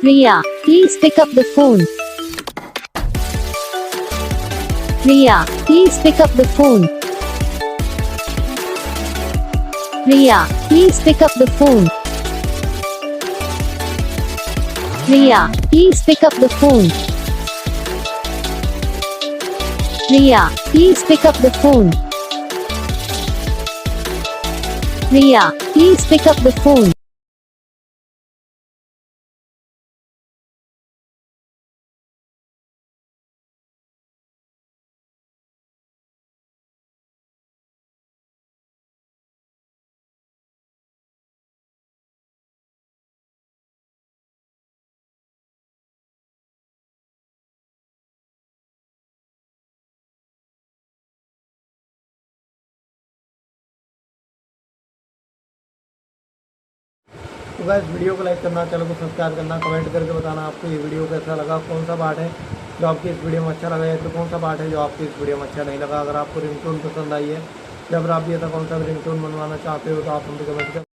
Riya, please pick up the phone. Riya, please pick up the phone. Riya, please pick up the phone. Riya, please pick up the phone. Riya, please pick up the phone. Riya, please pick up the phone. तो guys video को like करना, channel को subscribe करना, comment करके बताना आपको ये video कैसा लगा, कौन सा पार्ट है जो आपकी इस वीडियो में अच्छा लगा, या फिर कौन सा पार्ट है जो आपकी इस वीडियो में अच्छा नहीं लगा। अगर आपको रिंगटोन पसंद आई है या फिर आप भी ऐसा कौन सा रिंगटोन बनवाना चाहते हो तो आप हमसे कमेंट कर